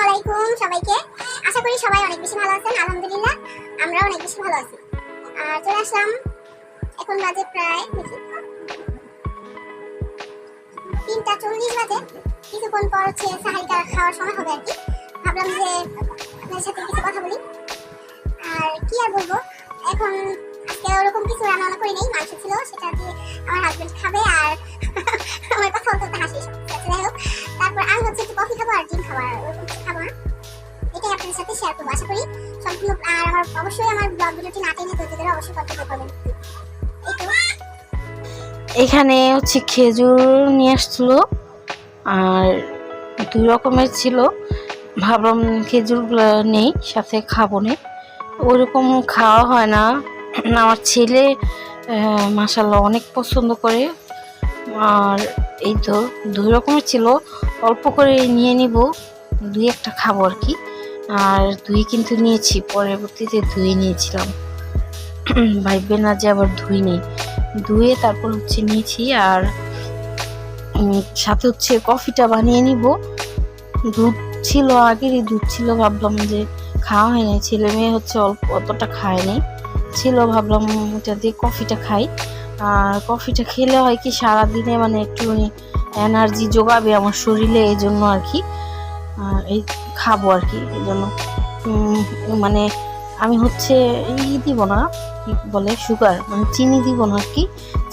আলাইকুম সবাইকে। আশা করি সবাই অনেক বেশি ভালো আছেন। আলহামদুলিল্লাহ আমরা অনেক বেশি ভালো আছি। আর চলে আসলাম, এখন বাজে প্রায় 3:40 বাজে। কিছুক্ষণ পর হচ্ছে সাহারিটা খাওয়ার সময় হবে আর কি। ভাবলাম যে আপনার সাথে কিছু কথা বলি। আর কি আর বলবো, এখন আজকে ওরকম কিছু রান্না করি নেই, মাংস ছিল, সেটা দিয়ে আমার হাজবেন্ড খাবে। আর আমার কথা বলতে হাসি যাই হোক। তারপর আমি হচ্ছে একটু কফি খাবো আর ডিম খাবো, আর ওরকম কিছু খাবো না। এটাই আপনাদের সাথে শেয়ার করবো আশা করি সম্পূর্ণ। আর আমার অবশ্যই আমার ব্লগ ভিডিওটি না টেনে ধৈর্য ধরে অবশ্যই কন্টিনিউ করবেন। এখানে হচ্ছে খেজুর নিয়ে আসছিল আর 2 রকমের ছিল। ভাবলাম খেজুরগুলো নেই, সাথে খাবো না, ওরকম খাওয়া হয় না। আমার ছেলে মাশাআল্লাহ অনেক পছন্দ করে। আর এই তো 2 রকমের ছিল, অল্প করে নিয়ে নিব, 2-1টা খাবো আর কি। আর 2 কিন্তু নিয়েছি, পরবর্তীতে 2 নিয়েছিলাম, ভাইবে না যে আবার 2 নেই, 2 তারপর হচ্ছে নিয়েছি। আর সাথে হচ্ছে কফিটা বানিয়ে নিব। দুধ ছিল, আগেরই দুধ ছিল, ভাবলাম যে খাওয়া হয়নি, ছেলে মেয়ে হচ্ছে অল্প অতটা খায়নি ছিল, ভাবলাম ওটা দিয়ে কফিটা খাই। আর কফিটা খেলে হয় কি সারাদিনে মানে একটুখানি এনার্জি যোগাবে আমার শরীরে, এই জন্য আর কি এই খাবো আর কি। এই জন্য মানে আমি হচ্ছে দিব না, কি বলে, সুগার মানে চিনি দিব না আর কি,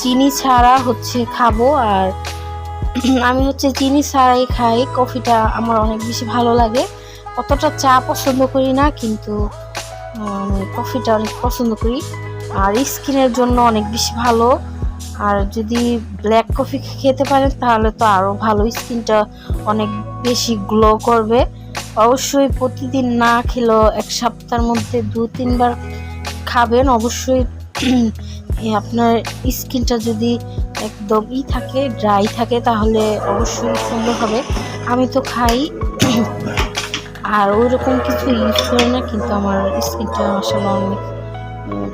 চিনি ছাড়া হচ্ছে খাবো। আর আমি হচ্ছে চিনি ছাড়াই খাই কফিটা, আমার অনেক বেশি ভালো লাগে। অতটা চা পছন্দ করি না, কিন্তু কফিটা অনেক পছন্দ করি। আর স্কিনের জন্য অনেক বেশি ভালো। আর যদি ব্ল্যাক কফি খেতে পারেন তাহলে তো আরও ভালো, স্কিনটা অনেক বেশি গ্লো করবে। অবশ্যই প্রতিদিন না খেলেও 1 সপ্তাহের মধ্যে 2-3 বার খাবেন অবশ্যই। আপনার স্কিনটা যদি একদম থাকে, ড্রাই থাকে, তাহলে অবশ্যই সুন্দর হবে। আমি তো খাই আর ওই রকম কিছু ইউজ করি না, কিন্তু আমার স্কিনটা আসলে অনেক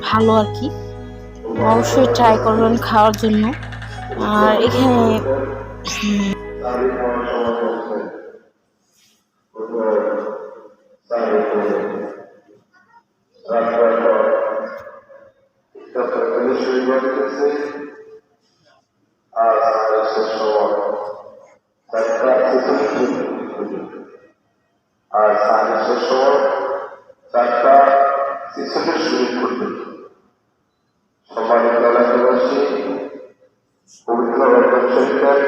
ভালো আর কি। অবশ্যই ট্রাই করবেন খাওয়ার জন্য। আর এখানে আর 4:46 শুরু করবে। সম্মানিত এলাকাবাসী, পবিত্র রমজান শরীফের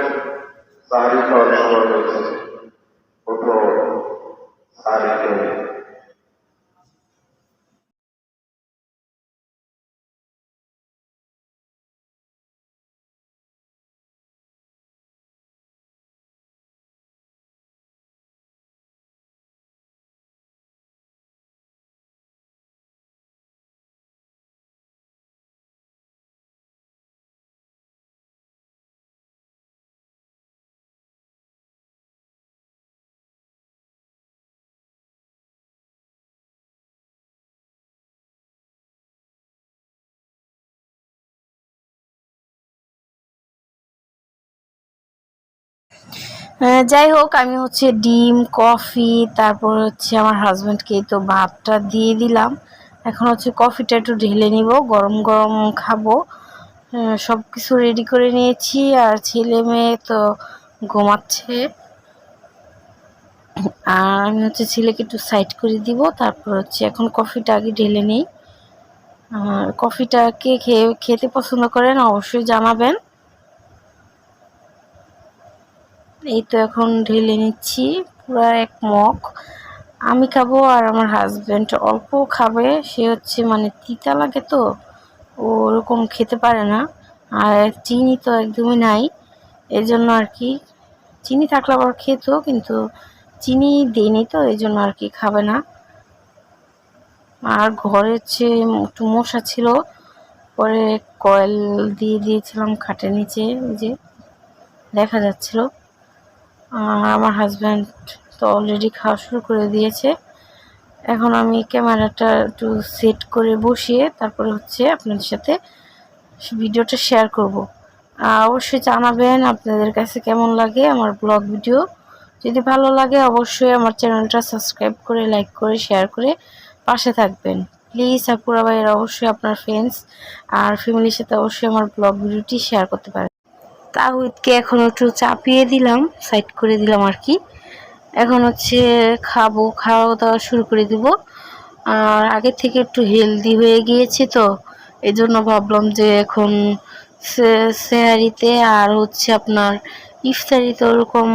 সাহারি খাওয়ার সময় হয়েছে। সাহারি খেয়ে যাই হোক, আমি হচ্ছে ডিম, কফি, তারপর হচ্ছে আমার হাজব্যান্ডকে তো ভাতটা দিয়ে দিলাম। এখন হচ্ছে কফিটা একটু ঢেলে নিব, গরম গরম খাবো। সব কিছু রেডি করে নিয়েছি। আর ছেলে মেয়ে তো ঘুমাচ্ছে, আর আমি হচ্ছে ছেলেকে একটু সাইড করে দিব। তারপর হচ্ছে এখন কফিটা আগে ঢেলে নিই। আর কফিটা কে খেতে পছন্দ করেন অবশ্যই জানাবেন। এই তো এখন ঢেলে নিচ্ছি পুরো 1 মগ। আমি খাবো আর আমার হাজবেন্ড অল্প খাবে, সে হচ্ছে মানে তিতা লাগে তো ও ওরকম খেতে পারে না। আর চিনি তো একদমই নাই, এই জন্য আর কি। চিনি থাকলে আবার খেত, কিন্তু চিনি দিইনি তো এই জন্য আর কি খাবে না। আর ঘরে হচ্ছে একটু মশা ছিল, পরে কয়েল দিয়ে দিয়েছিলাম খাটের নিচে, যে দেখা যাচ্ছিল। আর আমার হাজব্যান্ড তো অলরেডি খাওয়া শুরু করে দিয়েছে। এখন আমি ক্যামেরাটা একটু সেট করে বসিয়ে তারপরে হচ্ছে আপনাদের সাথে ভিডিওটা শেয়ার করব। অবশ্যই জানাবেন আপনাদের কাছে কেমন লাগে আমার ব্লগ ভিডিও। যদি ভালো লাগে অবশ্যই আমার চ্যানেলটা সাবস্ক্রাইব করে, লাইক করে, শেয়ার করে পাশে থাকবেন। প্লিজ আপুরা ভাইয়েরা অবশ্যই আপনার ফ্রেন্ডস আর ফ্যামিলির সাথে অবশ্যই আমার ব্লগ ভিডিওটি শেয়ার করতে পারেন। তাহিদকে এখন একটু চাপিয়ে দিলাম, সাইড করে দিলাম আর কি। এখন হচ্ছে খাওয়া দাওয়া শুরু করে দিব। আর আগে থেকে একটু হেলদি হয়ে গিয়েছে তো এই জন্য ভাবলাম যে এখন সেহারিতে আর হচ্ছে আপনার ইফতারিতে ওরকম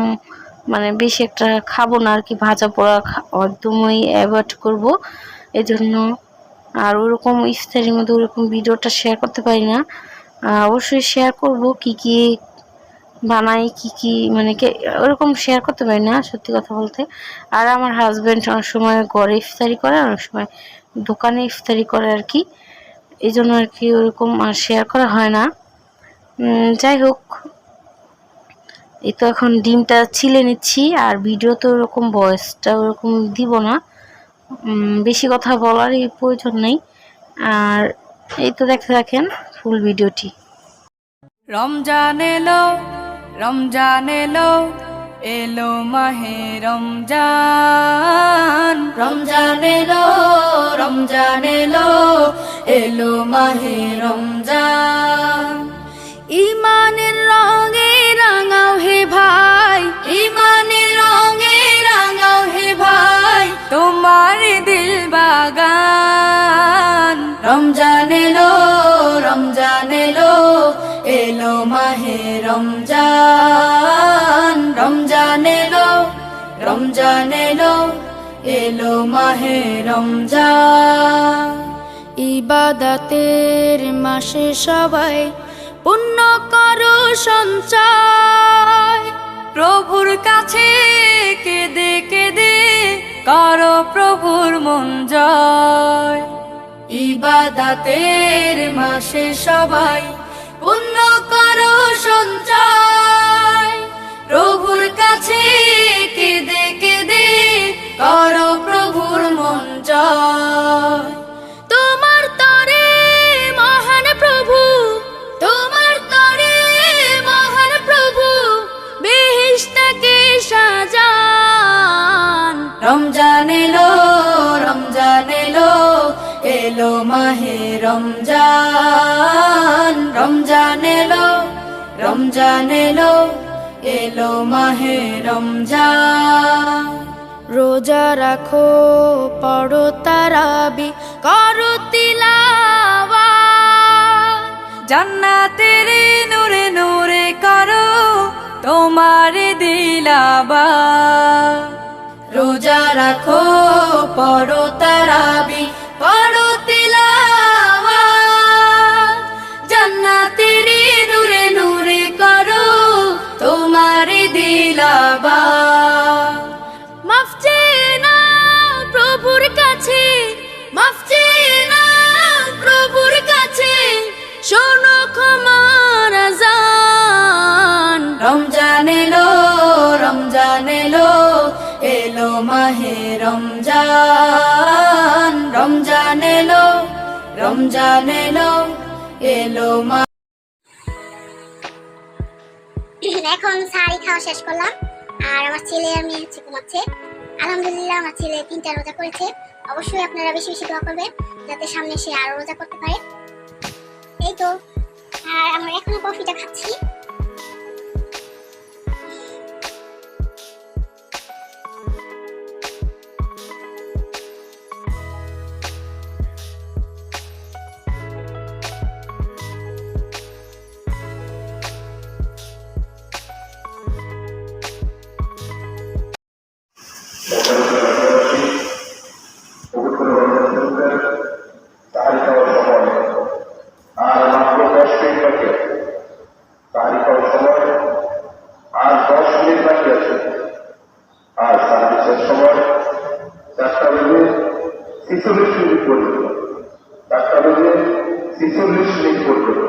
মানে বেশি একটা খাবো না আর কি, ভাজা পোড়া একদমই অ্যাভয়েড করব এই জন্য। আর ওরকম ইফতারির মধ্যে ওরকম ভিডিওটা শেয়ার করতে পারি না। অবশ্যই শেয়ার করব কি কি বানাই, কি কি মানে ওরকম শেয়ার করতে পারি না সত্যি কথা বলতে। আর আমার হাজবেন্ড অনেক সময় ঘরে ইফতারি করে, অনেক সময় দোকানে ইফতারি করে আর কি, এই জন্য আর কি ওরকম আর শেয়ার করা হয় না। যাই হোক, এই তো এখন ডিমটা ছিলে নিচ্ছি। আর ভিডিও তো ওরকম ভয়েসটা ওরকম দিব না, বেশি কথা বলারই প্রয়োজন নেই। আর এই তো দেখতে থাকেন ফুল ভিডিওটি। রমজান এলো, রমজান এলো, এলো মাহে রমজান। রমজান এলো, রমজান এলো, এলো মাহে রমজান। ইমানের রঙে রাঙাও হে ভাই, ইমানের রঙে রাঙাও হে ভাই, তোমার দিল বাগান। রমজান এলো, রমজান এলো, এলো মাহে রমজান। রমজান এলো, রমজান এলো, এলো মাহে রমজান। ইবাদতের মাসে সবাই পুণ্য করো সঞ্চয়, প্রভুর কাছে কেঁদে কেঁদে করো প্রভুর মন জয়। ইবাদতের মাসে সবাই পুণ্য করো সঞ্চয়, প্রভুর কাছে কেঁদে কেঁদে করো প্রভুর মন জয়। তোমার তরে মহান প্রভু, তোমার তরে মহান প্রভু, বেহেশতকে সাজান। রমজান এলো, রমজান এলো, এলো মাহে রমজান। রমজান এলো, রমজান এলো, এলো মাহে রমজান। রোজা রাখো, পড়ো তারাবি, করো তিলাওয়াত, জান্নাতের নূরে নূরে করো তোমার দিলাবাত। রোজা রাখো, পড়ো তারাবি, পড়ো তিলাওয়াত, জান্নাতের নূরে নূরে করো তোমার দিলাবাত। মাফ চেয়ে নাও প্রভুর কাছে, মাফ চেয়ে নাও প্রভুর কাছে, শোনো ক্ষমার আযান। রমজান এলো, রমজান এলো, এলো মাহে রমজান। রমজান এলো, রমজান এলো, এলো মা। এখন সাহারি খাওয়া শেষ করলাম। আর আমার ছেলে আর মেয়ে হচ্ছে ঘুমাচ্ছে। আলহামদুলিল্লাহ আমার ছেলে 3টা রোজা করেছে। অবশ্যই আপনারা বেশি বেশি দোয়া করবেন যাতে সামনে সে আরো রোজা করতে পারে। এই তো, আর আমরা এখনো কফিটা খাচ্ছি। তাহারি খাওয়ার সময় আর মাত্র 10 মিনিট বাকি আছে। তাহারি খাওয়ার সময় আর 10 মিনিট বাকি আছে। আর তাহারি শেষ সময় 4টা বেজে 46 মিনিট পর্যন্ত, 4টা বেজে 46 মিনিট পর্যন্ত।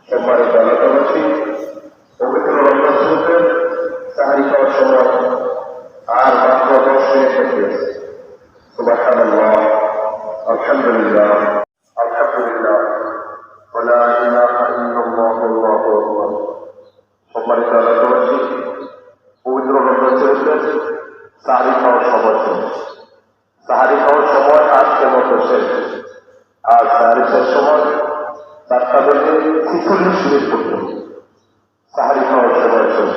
সোমবারের বেলাটাবাসী পবিত্র রমজান শরীফের তাহারি খাওয়ার সময় আর মাত্র 10 মিনিট বাকি আছে। সুবহানাল্লাহ, আলহামদুলিল্লাহ, আলহামদুলিল্লাহ, ওয়ালা ইলাহা ইল্লাল্লাহ, আল্লাহু আকবার। সম্মানিত এলাকাবাসী, পবিত্র রমজান সাহারি খাওয়ার সময় শেষ। সাহারি খাওয়ার সময় আজকের মতো শেষ। আর সাহারি খাওয়ার সময় 4টা বেজে 46 মিনিট পর্যন্ত সাহারি খাওয়ার সময় শেষ।